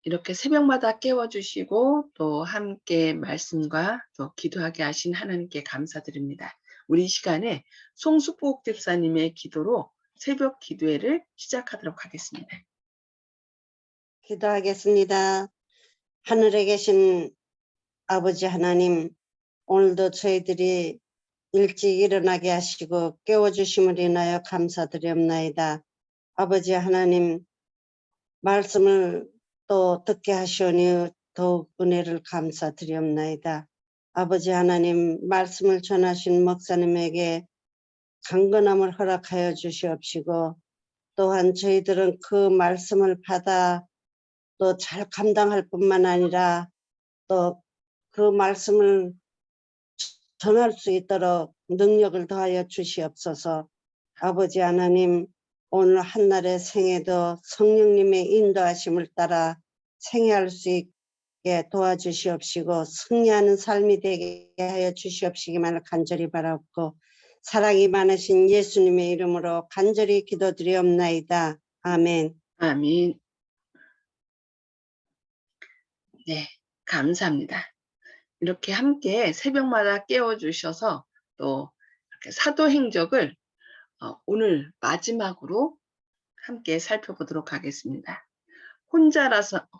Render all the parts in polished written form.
이렇게 새벽마다 깨워주시고 또 함께 말씀과 또 기도하게 하신 하나님께 감사드립니다. 우리 이 시간에 송수복 집사님의 기도로 새벽 기도회를 시작하도록 하겠습니다. 기도하겠습니다. 하늘에 계신 아버지 하나님, 오늘도 저희들이 일찍 일어나게 하시고 깨워주심을 인하여 감사드리옵나이다. 아버지 하나님, 말씀을 또 듣게 하시오니 더욱 은혜를 감사드리옵나이다. 아버지 하나님, 말씀을 전하신 목사님에게 강건함을 허락하여 주시옵시고, 또한 저희들은 그 말씀을 받아 또 잘 감당할 뿐만 아니라 또 그 말씀을 전할 수 있도록 능력을 더하여 주시옵소서. 아버지 하나님, 오늘 한날의 생애도 성령님의 인도하심을 따라 생애할 수 있게 도와주시옵시고 승리하는 삶이 되게 하여 주시옵시기만을 간절히 바라옵고 사랑이 많으신 예수님의 이름으로 간절히 기도드리옵나이다. 아멘. 아멘. 네, 감사합니다. 이렇게 함께 새벽마다 깨워주셔서 또 이렇게 사도행적을 오늘 마지막으로 함께 살펴보도록 하겠습니다.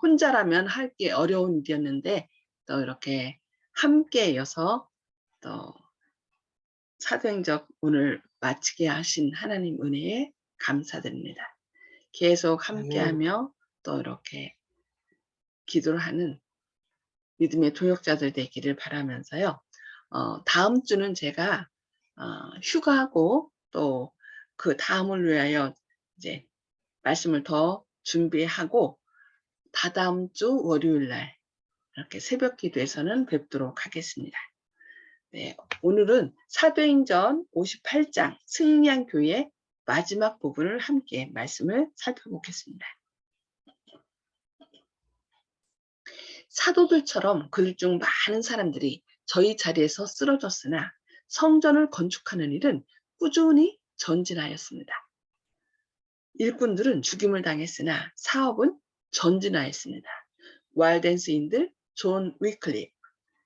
혼자라면 하기 어려운 일이었는데 또 이렇게 함께여서 또 사도행적 오늘 마치게 하신 하나님 은혜에 감사드립니다. 계속 함께하며 또 이렇게 기도를 하는 믿음의 동역자들 되기를 바라면서요. 다음 주는 제가 휴가하고 또 그 다음을 위하여 이제 말씀을 더 준비하고 다다음 주 월요일 날 이렇게 새벽 기도에서는 뵙도록 하겠습니다. 네, 오늘은 사도행전 58장 승리한 교회 마지막 부분을 함께 말씀을 살펴보겠습니다. 사도들처럼 그들 중 많은 사람들이 저희 자리에서 쓰러졌으나 성전을 건축하는 일은 꾸준히 전진하였습니다. 일꾼들은 죽임을 당했으나 사업은 전진하였습니다. 왈덴스인들 존 위클리,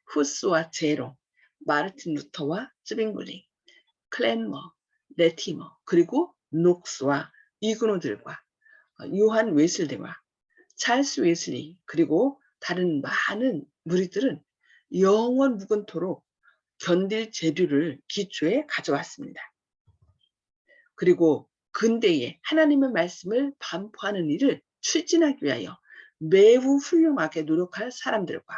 후스와 제롱, 마르틴 루터와 쯔빙글링, 클랜머, 레티머, 그리고 녹스와 이그노들과 요한 웨슬리와 찰스 웨슬리 그리고 다른 많은 무리들은 영원 묵은토록 견딜 재료를 기초에 가져왔습니다. 그리고 근대에 하나님의 말씀을 반포하는 일을 추진하기 위하여 매우 훌륭하게 노력할 사람들과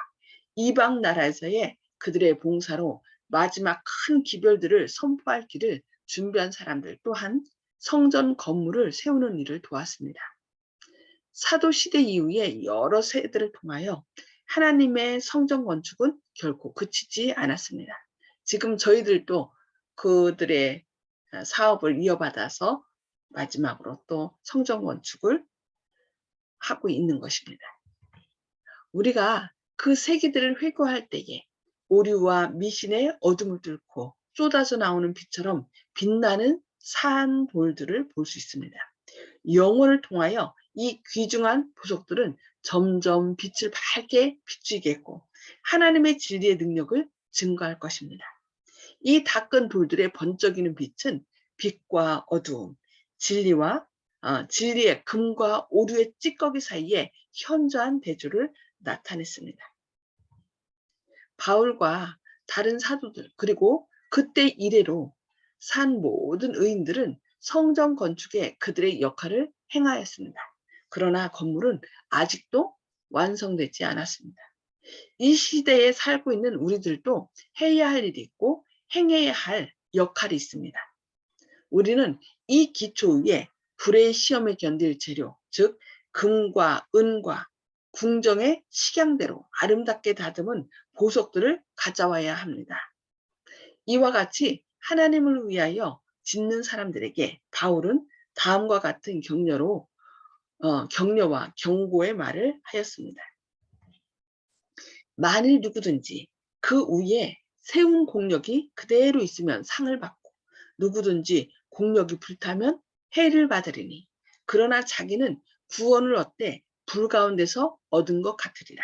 이방 나라에서의 그들의 봉사로 마지막 큰 기별들을 선포할 길을 준비한 사람들 또한 성전 건물을 세우는 일을 도왔습니다. 사도시대 이후에 여러 세대를 통하여 하나님의 성전 건축은 결코 그치지 않았습니다. 지금 저희들도 그들의 사업을 이어받아서 마지막으로 또 성전 건축을 하고 있는 것입니다. 우리가 그 세기들을 회고할 때에 오류와 미신의 어둠을 뚫고 쏟아져 나오는 빛처럼 빛나는 산볼들을 볼 수 있습니다. 영혼을 통하여 이 귀중한 보석들은 점점 빛을 밝게 비추겠고 하나님의 진리의 능력을 증거할 것입니다. 이 닦은 돌들의 번쩍이는 빛은 빛과 어두움, 진리의 금과 오류의 찌꺼기 사이에 현저한 대조를 나타냈습니다. 바울과 다른 사도들 그리고 그때 이래로 산 모든 의인들은 성전 건축에 그들의 역할을 행하였습니다. 그러나 건물은 아직도 완성되지 않았습니다. 이 시대에 살고 있는 우리들도 해야 할 일이 있고 행해야 할 역할이 있습니다. 우리는 이 기초 위에 불의 시험에 견딜 재료, 즉 금과 은과 궁정의 식양대로 아름답게 다듬은 보석들을 가져와야 합니다. 이와 같이 하나님을 위하여 짓는 사람들에게 바울은 다음과 같은 격려와 경고의 말을 하였습니다. 만일 누구든지 그 위에 세운 공력이 그대로 있으면 상을 받고 누구든지 공력이 불타면 해를 받으리니 그러나 자기는 구원을 얻되 불 가운데서 얻은 것 같으리라.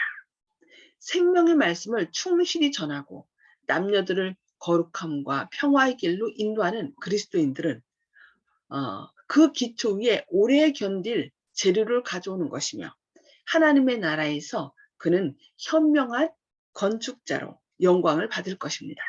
생명의 말씀을 충실히 전하고 남녀들을 거룩함과 평화의 길로 인도하는 그리스도인들은 그 기초 위에 오래 견딜 재료를 가져오는 것이며 하나님의 나라에서 그는 현명한 건축자로 영광을 받을 것입니다.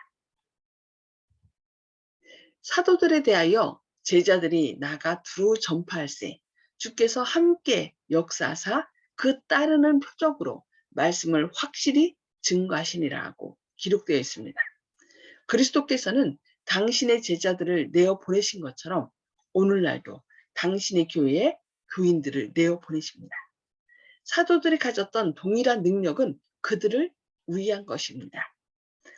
사도들에 대하여 제자들이 나가 두루 전파할세 주께서 함께 역사하사 그 따르는 표적으로 말씀을 확실히 증거하시니라고 기록되어 있습니다. 그리스도께서는 당신의 제자들을 내어 보내신 것처럼 오늘날도 당신의 교회에 교인들을 내어 보내십니다. 사도들이 가졌던 동일한 능력은 그들을 위한 것입니다.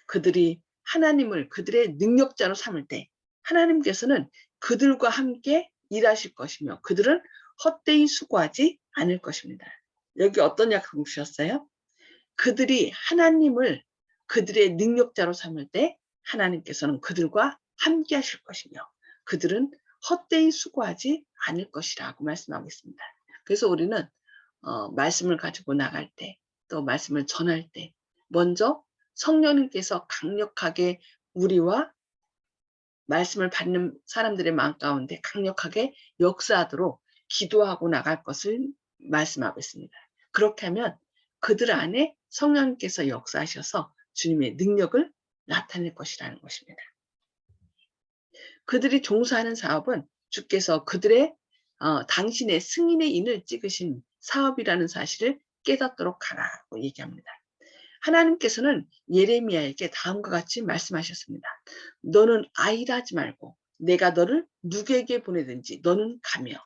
그들이 하나님을 그들의 능력자로 삼을 때 하나님께서는 그들과 함께 일하실 것이며 그들은 헛되이 수고하지 않을 것입니다. 여기 어떤 약속 주셨어요? 그들이 하나님을 그들의 능력자로 삼을 때 하나님께서는 그들과 함께 하실 것이며 그들은 헛되이 수고하지 않을 것이라고 말씀하고 있습니다. 그래서 우리는 말씀을 가지고 나갈 때, 또 말씀을 전할 때 먼저 성령님께서 강력하게 우리와 말씀을 받는 사람들의 마음 가운데 강력하게 역사하도록 기도하고 나갈 것을 말씀하고 있습니다. 그렇게 하면 그들 안에 성령님께서 역사하셔서 주님의 능력을 나타낼 것이라는 것입니다. 그들이 종사하는 사업은 주께서 그들의 당신의 승인의 인을 찍으신 사업이라는 사실을 깨닫도록 하라고 얘기합니다. 하나님께서는 예레미야에게 다음과 같이 말씀하셨습니다. 너는 아이라 하지 말고 내가 너를 누구에게 보내든지 너는 가며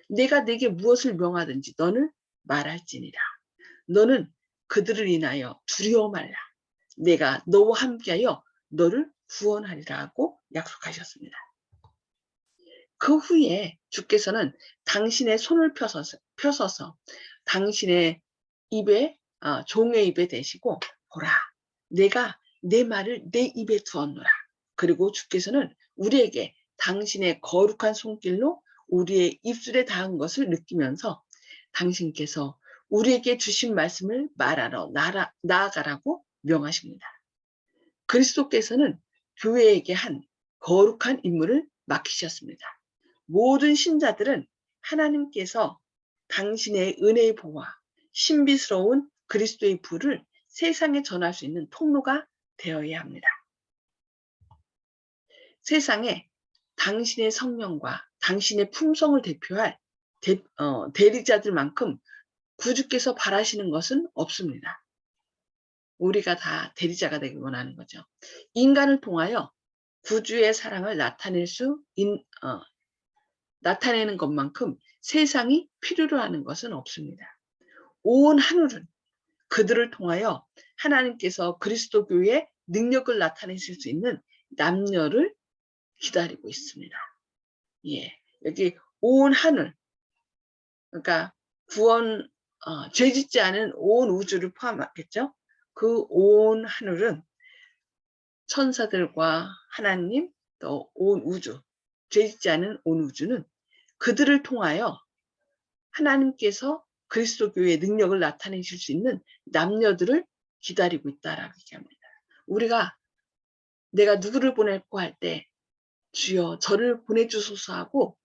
내가 내게 무엇을 명하든지 너는 말할지니라. 너는 그들을 인하여 두려워 말라. 내가 너와 함께하여 너를 구원하리라고 약속하셨습니다. 그 후에 주께서는 당신의 손을 펴서서 당신의 입에 종의 입에 대시고 보라 내가 내 말을 내 입에 두었노라. 그리고 주께서는 우리에게 당신의 거룩한 손길로 우리의 입술에 닿은 것을 느끼면서 당신께서 우리에게 주신 말씀을 말하러 나아가라고 명하십니다. 그리스도께서는 교회에게 한 거룩한 임무를 맡기셨습니다. 모든 신자들은 하나님께서 당신의 은혜의 보화, 신비스러운 그리스도의 불을 세상에 전할 수 있는 통로가 되어야 합니다. 세상에 당신의 성령과 당신의 품성을 대표할 대리자들만큼 구주께서 바라시는 것은 없습니다. 우리가 다 대리자가 되길 원하는 거죠. 인간을 통하여 구주의 사랑을 나타내는 것만큼 세상이 필요로 하는 것은 없습니다. 온 하늘은 그들을 통하여 하나님께서 그리스도 교회의 능력을 나타내실 수 있는 남녀를 기다리고 있습니다. 예, 여기 온 하늘, 그러니까 구원, 죄 짓지 않은 온 우주를 포함하겠죠. 그 온 하늘은 천사들과 하나님 또 온 우주, 죄 짓지 않은 온 우주는 그들을 통하여 하나님께서 그리스도 교회의 능력을 나타내실 수 있는 남녀들을 기다리고 있다라고 얘기합니다. 우리가 내가 누구를 보낼고 할 때 주여 저를 보내주소서 하고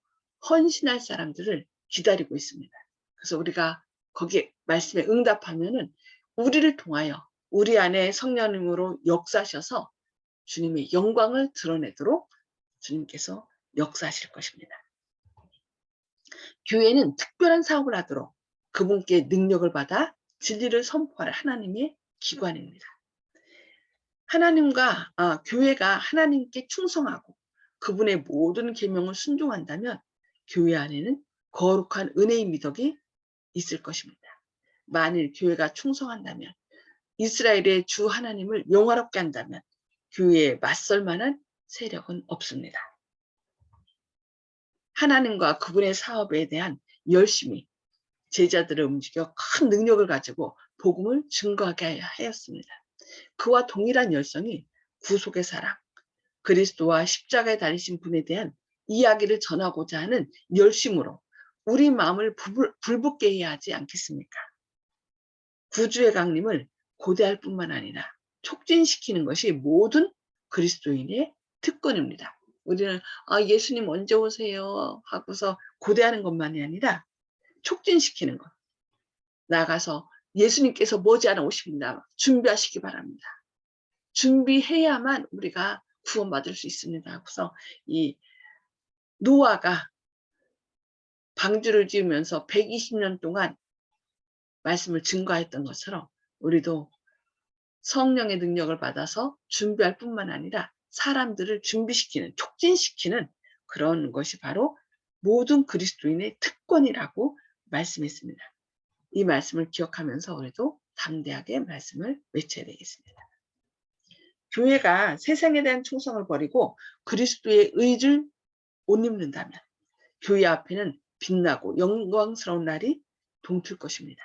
헌신할 사람들을 기다리고 있습니다. 그래서 우리가 거기에 말씀에 응답하면은 우리를 통하여 우리 안에 성령님으로 역사하셔서 주님의 영광을 드러내도록 주님께서 역사하실 것입니다. 교회는 특별한 사업을 하도록 그분께 능력을 받아 진리를 선포할 하나님의 기관입니다. 하나님과 교회가 하나님께 충성하고 그분의 모든 계명을 순종한다면 교회 안에는 거룩한 은혜의 미덕이 있을 것입니다. 만일 교회가 충성한다면 이스라엘의 주 하나님을 영화롭게 한다면 교회에 맞설 만한 세력은 없습니다. 하나님과 그분의 사업에 대한 열심히 제자들을 움직여 큰 능력을 가지고 복음을 증거하게 하였습니다. 그와 동일한 열성이 구속의 사랑, 그리스도와 십자가에 달리신 분에 대한 이야기를 전하고자 하는 열심으로 우리 마음을 불붙게 해야 하지 않겠습니까? 구주의 강림을 고대할 뿐만 아니라 촉진시키는 것이 모든 그리스도인의 특권입니다. 우리는 예수님 언제 오세요? 하고서 고대하는 것만이 아니라 촉진시키는 것. 나가서 예수님께서 머지않아 오십니다. 준비하시기 바랍니다. 준비해야만 우리가 구원받을 수 있습니다. 그래서 이 노아가 방주를 지으면서 120년 동안 말씀을 증거했던 것처럼 우리도 성령의 능력을 받아서 준비할 뿐만 아니라 사람들을 준비시키는, 촉진시키는 그런 것이 바로 모든 그리스도인의 특권이라고 말씀했습니다. 이 말씀을 기억하면서 우리도 담대하게 말씀을 외쳐야 되겠습니다. 교회가 세상에 대한 충성을 버리고 그리스도의 의를 못 입는다면 교회 앞에는 빛나고 영광스러운 날이 동틀 것입니다.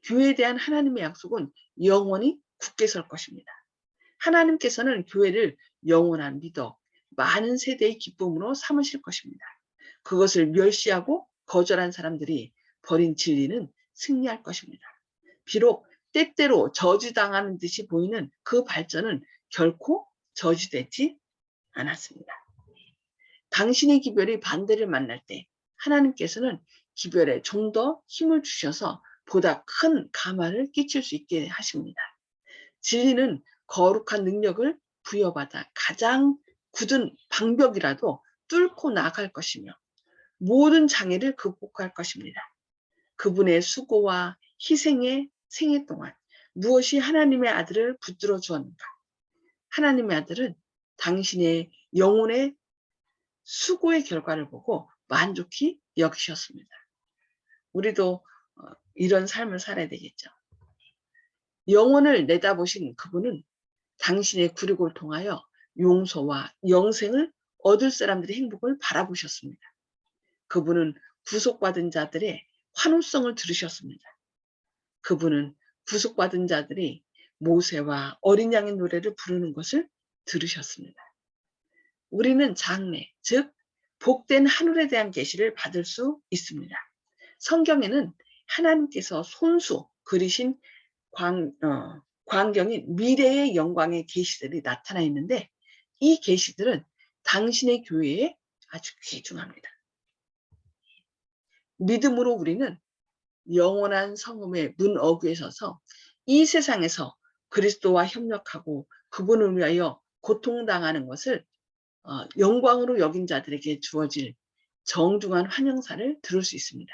교회에 대한 하나님의 약속은 영원히 굳게 설 것입니다. 하나님께서는 교회를 영원한 미덕, 많은 세대의 기쁨으로 삼으실 것입니다. 그것을 멸시하고 거절한 사람들이 버린 진리는 승리할 것입니다. 비록 때때로 저주당하는 듯이 보이는 그 발전은 결코 저주되지 않았습니다. 당신의 기별이 반대를 만날 때 하나님께서는 기별에 좀 더 힘을 주셔서 보다 큰 가마를 끼칠 수 있게 하십니다. 진리는 거룩한 능력을 부여받아 가장 굳은 방벽이라도 뚫고 나아갈 것이며 모든 장애를 극복할 것입니다. 그분의 수고와 희생의 생애 동안 무엇이 하나님의 아들을 붙들어 주었는가? 하나님의 아들은 당신의 영혼의 수고의 결과를 보고 만족히 여기셨습니다. 우리도 이런 삶을 살아야 되겠죠. 영혼을 내다보신 그분은 당신의 굴욕을 통하여 용서와 영생을 얻을 사람들의 행복을 바라보셨습니다. 그분은 구속받은 자들의 환호성을 들으셨습니다. 그분은 구속받은 자들이 모세와 어린 양의 노래를 부르는 것을 들으셨습니다. 우리는 장래, 즉 복된 하늘에 대한 계시를 받을 수 있습니다. 성경에는 하나님께서 손수 그리신 광경인 미래의 영광의 계시들이 나타나 있는데 이 계시들은 당신의 교회에 아주 귀중합니다. 믿음으로 우리는 영원한 성음의 문 어귀에 서서 이 세상에서 그리스도와 협력하고 그분을 위하여 고통당하는 것을 영광으로 여긴 자들에게 주어질 정중한 환영사를 들을 수 있습니다.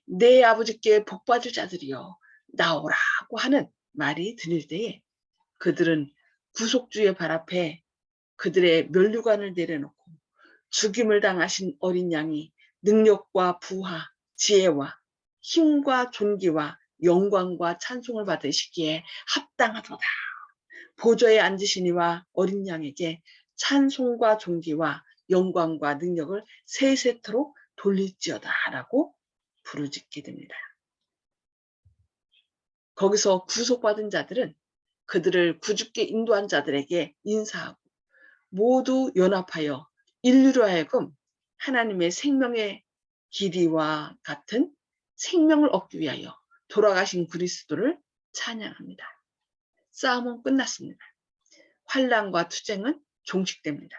내 아버지께 복받을 자들이여 나오라고 하는 말이 들릴 때에 그들은 구속주의 발 앞에 그들의 면류관을 내려놓고 죽임을 당하신 어린 양이 능력과 부하, 지혜와 힘과 존귀와 영광과 찬송을 받으시기에 합당하도다. 보좌에 앉으시니와 어린 양에게 찬송과 존귀와 영광과 능력을 세세토록 돌릴지어다라고 부르짖게 됩니다. 거기서 구속받은 자들은 그들을 구주께 인도한 자들에게 인사하고 모두 연합하여 인류로 하여금 하나님의 생명의 길이와 같은 생명을 얻기 위하여 돌아가신 그리스도를 찬양합니다. 싸움은 끝났습니다. 환난과 투쟁은 종식됩니다.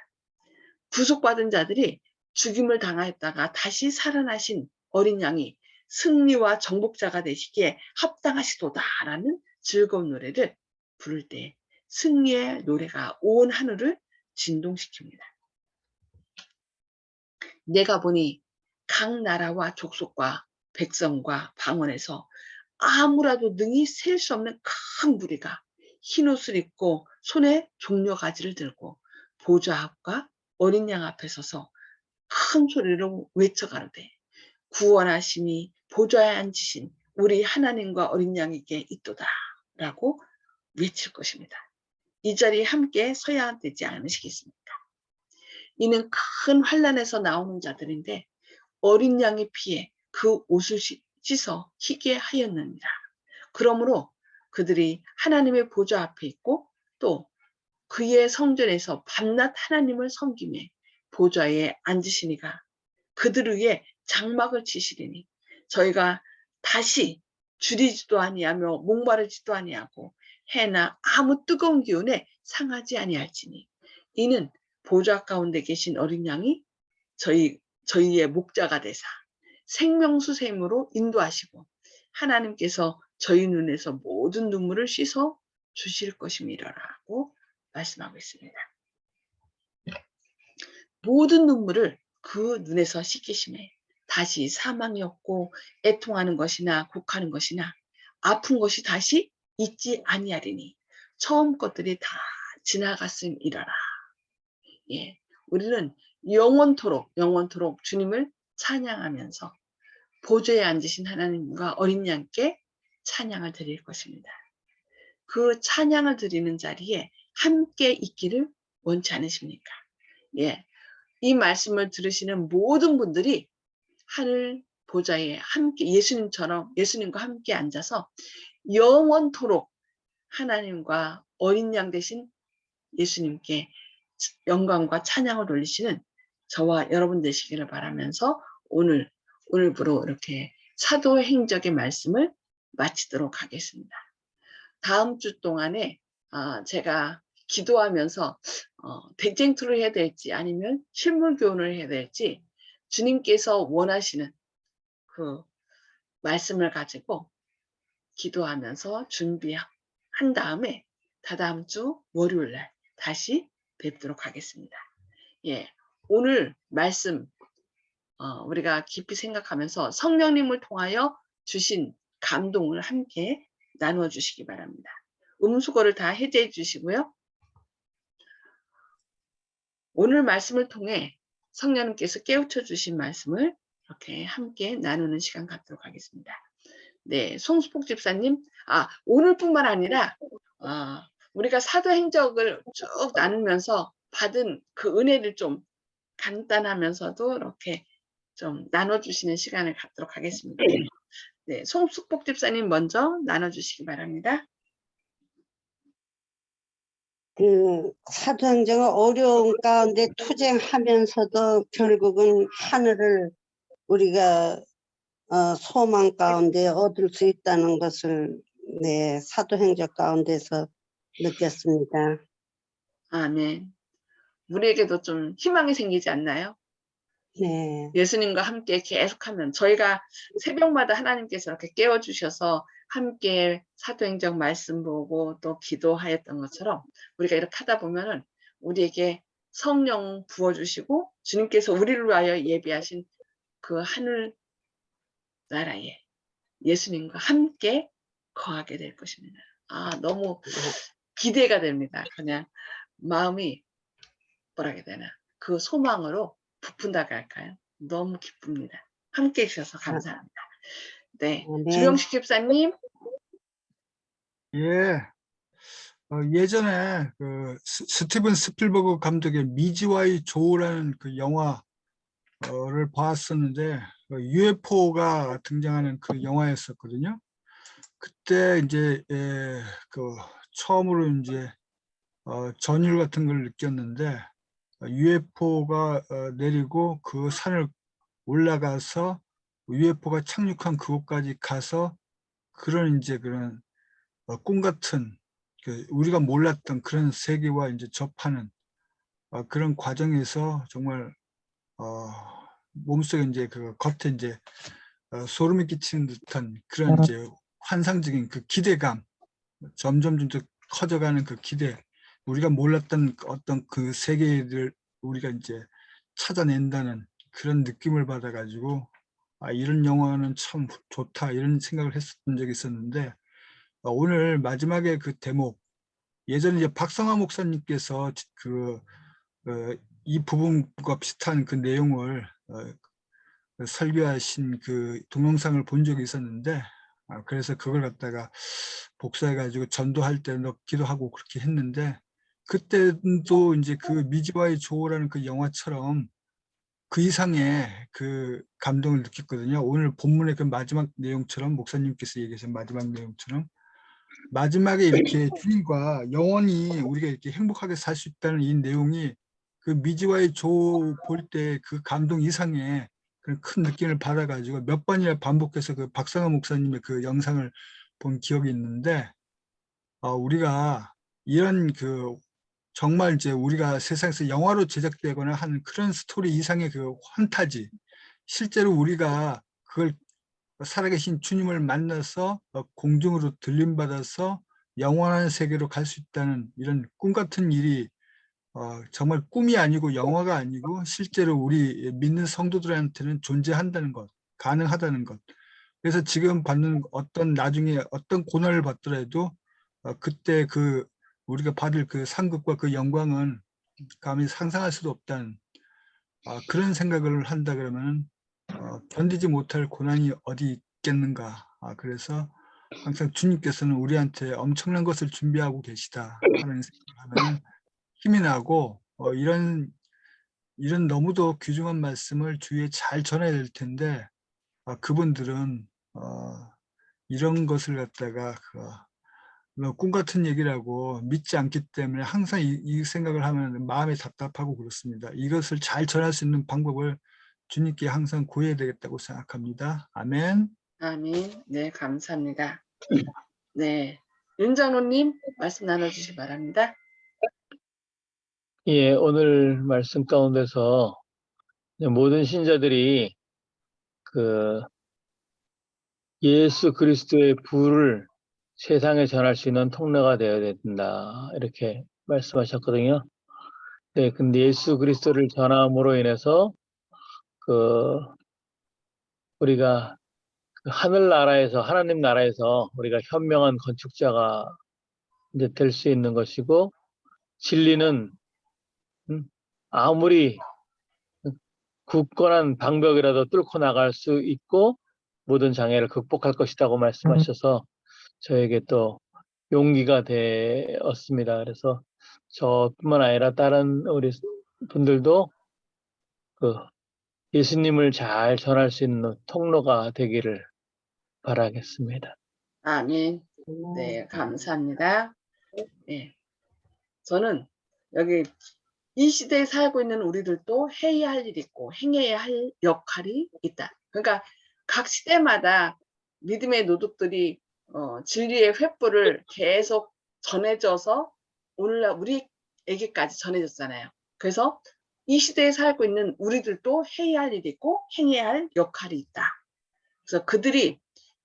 구속받은 자들이 죽임을 당하였다가 다시 살아나신 어린 양이 승리와 정복자가 되시기에 합당하시도다라는 즐거운 노래를 부를 때 승리의 노래가 온 하늘을 진동시킵니다. 내가 보니 각 나라와 족속과 백성과 방언에서 아무라도 능히 셀 수 없는 큰 무리가 흰 옷을 입고 손에 종려 가지를 들고 보좌 앞과 어린 양 앞에 서서 큰 소리로 외쳐 가로되 구원하심이 보좌에 앉으신 우리 하나님과 어린 양에게 있도다 라고 외칠 것입니다. 이 자리에 함께 서야 되지 않으시겠습니까? 이는 큰 환난에서 나오는 자들인데 어린 양의 피에 그 옷을 씻어 희게 하였느니라. 그러므로 그들이 하나님의 보좌 앞에 있고 또 그의 성전에서 밤낮 하나님을 섬기며 보좌에 앉으시니가 그들을 위해 장막을 치시리니 저희가 다시 줄이지도 아니하며 목마르지도 아니하고 해나 아무 뜨거운 기운에 상하지 아니할지니 이는 보좌 가운데 계신 어린 양이 저희의 목자가 되사 생명수 샘으로 인도하시고 하나님께서 저희 눈에서 모든 눈물을 씻어 주실 것임이라고 말씀하고 있습니다. 모든 눈물을 그 눈에서 씻기심에 다시 사망이 없고 애통하는 것이나 곡하는 것이나 아픈 것이 다시 있지 아니하리니 처음 것들이 다 지나갔음이라라. 예, 우리는 영원토록 주님을 찬양하면서 보좌에 앉으신 하나님과 어린 양께 찬양을 드릴 것입니다. 그 찬양을 드리는 자리에 함께 있기를 원치 않으십니까? 예, 이 말씀을 들으시는 모든 분들이 하늘 보좌에 함께 예수님과 함께 앉아서 영원토록 하나님과 어린 양 되신 예수님께 영광과 찬양을 돌리시는 저와 여러분 되시기를 바라면서 오늘부로 이렇게 사도행적의 말씀을 마치도록 하겠습니다. 다음 주 동안에 제가 기도하면서 대쟁투를 해야 될지 아니면 실물 교훈을 해야 될지 주님께서 원하시는 그 말씀을 가지고 기도하면서 준비한 다음에 다다음 주 월요일 날 다시 뵙도록 하겠습니다. 예, 오늘 말씀 우리가 깊이 생각하면서 성령님을 통하여 주신 감동을 함께 나누어 주시기 바랍니다. 음수거를 다 해제해 주시고요. 오늘 말씀을 통해 성령님께서 깨우쳐 주신 말씀을 이렇게 함께 나누는 시간 갖도록 하겠습니다. 네, 송수폭 집사님, 오늘뿐만 아니라 우리가 사도행적을 쭉 나누면서 받은 그 은혜를 좀 간단하면서도 이렇게 좀 나눠주시는 시간을 갖도록 하겠습니다. 네, 송수폭 집사님 먼저 나눠주시기 바랍니다. 그 사도행전은 어려운 가운데 투쟁하면서도 결국은 하늘을 우리가 소망 가운데 얻을 수 있다는 것을 사도행전 가운데서 느꼈습니다. 아멘. 우리에게도 좀 희망이 생기지 않나요? 네. 예수님과 함께 계속하면 저희가 새벽마다 하나님께서 이렇게 깨워주셔서 함께 사도행전 말씀 보고 또 기도하였던 것처럼 우리가 이렇게 하다 보면은 우리에게 성령 부어주시고 주님께서 우리를 위하여 예비하신 그 하늘 나라에 예수님과 함께 거하게 될 것입니다. 너무 기대가 됩니다. 그냥 마음이 뭐라 해야 되나 그 소망으로 부푼다고 할까요? 너무 기쁩니다. 함께 해주셔서 감사합니다. 네, 주명식 집사님. 예, 예전에 그 스티븐 스필버그 감독의 미지와의 조우라는 그 영화를 봤었는데 UFO가 등장하는 그 영화였었거든요. 그때 이제 그 처음으로 이제 전율 같은 걸 느꼈는데 UFO가 내리고 그 산을 올라가서 UFO가 착륙한 그곳까지 가서 그런 꿈 같은 우리가 몰랐던 그런 세계와 이제 접하는 그런 과정에서 정말 몸속에 이제 그 겉에 이제 소름이 끼치는 듯한 그런 이제 환상적인 그 기대감, 점점 커져가는 그 기대, 우리가 몰랐던 어떤 그 세계를 우리가 이제 찾아낸다는 그런 느낌을 받아가지고 이런 영화는 참 좋다 이런 생각을 했었던 적이 있었는데 오늘 마지막에 그 대목, 예전에 이제 박성화 목사님께서 이 부분과 비슷한 그 내용을 설교하신 그 동영상을 본 적이 있었는데 그래서 그걸 갖다가 복사해가지고 전도할 때 넣기도 하고 그렇게 했는데 그때도 이제 그 미지와의 조우라는 그 영화처럼 그 이상의 그 감동을 느꼈거든요. 오늘 본문의 그 마지막 내용처럼 목사님께서 얘기하신 마지막 내용처럼 마지막에 이렇게 주님과 영원히 우리가 이렇게 행복하게 살 수 있다는 이 내용이 그 미지와의 조 볼 때 그 감동 이상의 그런 큰 느낌을 받아가지고 몇 번이나 반복해서 그 박상호 목사님의 그 영상을 본 기억이 있는데, 우리가 이런 그 정말 이제 우리가 세상에서 영화로 제작되거나 하는 그런 스토리 이상의 그 환타지, 실제로 우리가 그걸 살아계신 주님을 만나서 공중으로 들림받아서 영원한 세계로 갈 수 있다는 이런 꿈 같은 일이 정말 꿈이 아니고 영화가 아니고 실제로 우리 믿는 성도들한테는 존재한다는 것, 가능하다는 것. 그래서 지금 받는 어떤 나중에 어떤 고난을 받더라도 그때 그 우리가 받을 그 상급과 그 영광은 감히 상상할 수도 없다는 그런 생각을 한다 그러면 견디지 못할 고난이 어디 있겠는가. 그래서 항상 주님께서는 우리한테 엄청난 것을 준비하고 계시다 하는 생각을 하면 힘이 나고 이런 너무도 귀중한 말씀을 주위에 잘 전해야 될 텐데 그분들은 이런 것을 갖다가 꿈 같은 얘기라고 믿지 않기 때문에 항상 이 생각을 하면 마음이 답답하고 그렇습니다. 이것을 잘 전할 수 있는 방법을 주님께 항상 구해야 되겠다고 생각합니다. 아멘. 아멘. 네, 감사합니다. 네, 윤장로님 말씀 나눠주시기 바랍니다. 예, 오늘 말씀 가운데서 모든 신자들이 그 예수 그리스도의 부를 세상에 전할 수 있는 통로가 되어야 된다. 이렇게 말씀하셨거든요. 네, 근데 예수 그리스도를 전함으로 인해서 우리가 하늘나라에서, 하나님 나라에서 우리가 현명한 건축자가 이제 될 수 있는 것이고, 진리는 아무리 굳건한 방벽이라도 뚫고 나갈 수 있고 모든 장애를 극복할 것이라고 말씀하셔서 저에게 또 용기가 되었습니다. 그래서 저뿐만 아니라 다른 우리 분들도 그 예수님을 잘 전할 수 있는 통로가 되기를 바라겠습니다. 아멘. 네, 감사합니다. 네, 저는 여기 이 시대에 살고 있는 우리들도 해야 할 일이 있고 행해야 할 역할이 있다. 그러니까 각 시대마다 믿음의 노동들이 진리의 횃불을 계속 전해져서 오늘날 우리에게까지 전해졌잖아요. 그래서 이 시대에 살고 있는 우리들도 해야 할 일이 있고 행해야 할 역할이 있다. 그래서 그들이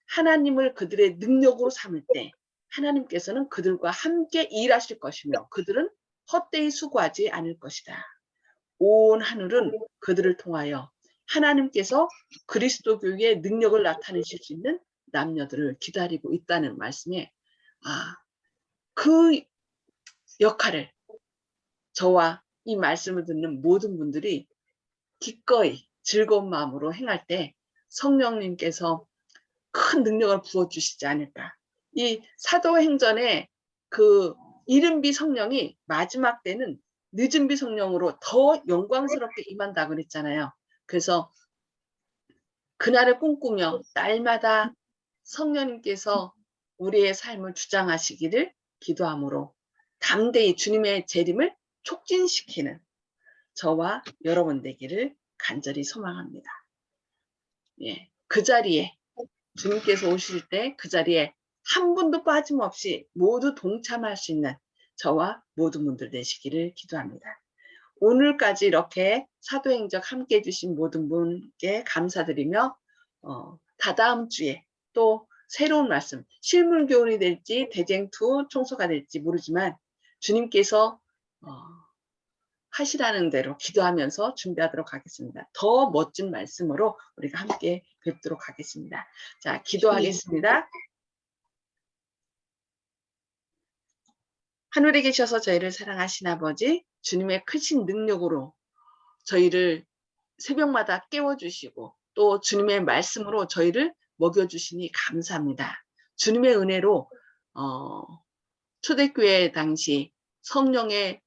하나님을 그들의 능력으로 삼을 때 하나님께서는 그들과 함께 일하실 것이며 그들은 헛되이 수고하지 않을 것이다. 온 하늘은 그들을 통하여 하나님께서 그리스도교의 능력을 나타내실 수 있는 남녀들을 기다리고 있다는 말씀에 그 역할을 저와 이 말씀을 듣는 모든 분들이 기꺼이 즐거운 마음으로 행할 때 성령님께서 큰 능력을 부어주시지 않을까. 이 사도행전에 그 이른비 성령이 마지막 때는 늦은비 성령으로 더 영광스럽게 임한다 그랬잖아요. 그래서 그날을 꿈꾸며 날마다 성령님께서 우리의 삶을 주장하시기를 기도함으로 담대히 주님의 재림을 촉진시키는 저와 여러분 되기를 간절히 소망합니다. 예, 그 자리에 주님께서 오실 때 그 자리에 한 분도 빠짐없이 모두 동참할 수 있는 저와 모든 분들 되시기를 기도합니다. 오늘까지 이렇게 사도행적 함께 해주신 모든 분께 감사드리며 다다음 주에 또 새로운 말씀, 실물교훈이 될지 대쟁투 총소가 될지 모르지만 주님께서 하시라는 대로 기도하면서 준비하도록 하겠습니다. 더 멋진 말씀으로 우리가 함께 뵙도록 하겠습니다. 자, 기도하겠습니다. 하늘에 계셔서 저희를 사랑하신 아버지, 주님의 크신 능력으로 저희를 새벽마다 깨워주시고 또 주님의 말씀으로 저희를 먹여주시니 감사합니다. 주님의 은혜로 초대교회 당시 성령의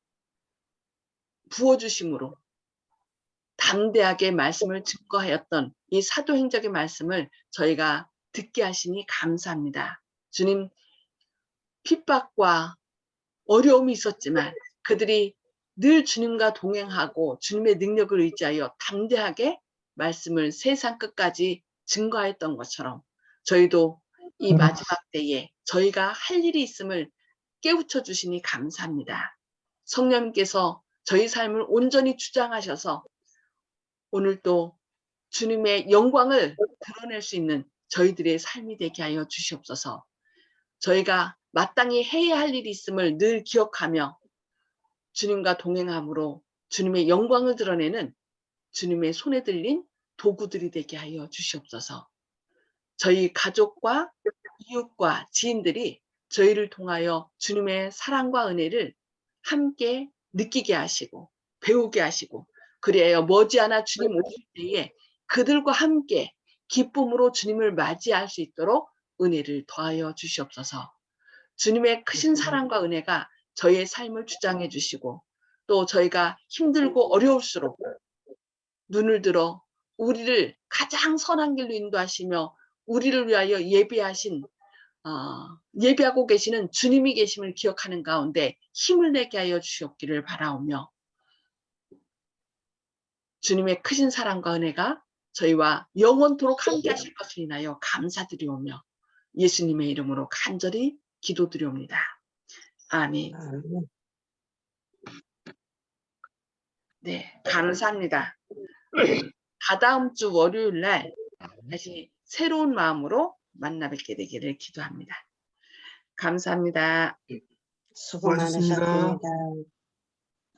부어주심으로 담대하게 말씀을 증거하였던 이 사도행적의 말씀을 저희가 듣게 하시니 감사합니다. 주님, 핍박과 어려움이 있었지만 그들이 늘 주님과 동행하고 주님의 능력을 의지하여 담대하게 말씀을 세상 끝까지 증거했던 것처럼 저희도 이 마지막 때에 저희가 할 일이 있음을 깨우쳐 주시니 감사합니다. 성령님께서 저희 삶을 온전히 주장하셔서 오늘 또 주님의 영광을 드러낼 수 있는 저희들의 삶이 되게 하여 주시옵소서. 저희가 마땅히 해야 할 일이 있음을 늘 기억하며 주님과 동행함으로 주님의 영광을 드러내는 주님의 손에 들린 도구들이 되게 하여 주시옵소서. 저희 가족과 이웃과 지인들이 저희를 통하여 주님의 사랑과 은혜를 함께 느끼게 하시고 배우게 하시고 그래야 머지않아 주님 오실 때에 그들과 함께 기쁨으로 주님을 맞이할 수 있도록 은혜를 더하여 주시옵소서. 주님의 크신 사랑과 은혜가 저희의 삶을 주장해 주시고 또 저희가 힘들고 어려울수록 눈을 들어 우리를 가장 선한 길로 인도하시며 우리를 위하여 예비하고 계시는 주님이 계심을 기억하는 가운데 힘을 내게 하여 주시옵기를 바라오며 주님의 크신 사랑과 은혜가 저희와 영원토록 함께 하실 것을 인하여 감사드리오며 예수님의 이름으로 간절히 기도드리옵니다. 아멘. 네, 감사합니다. 다다음 주 월요일 날 다시 새로운 마음으로 만나 뵙게 되기를 기도합니다. 감사합니다. 수고 수고하셨습니다. 많으셨습니다.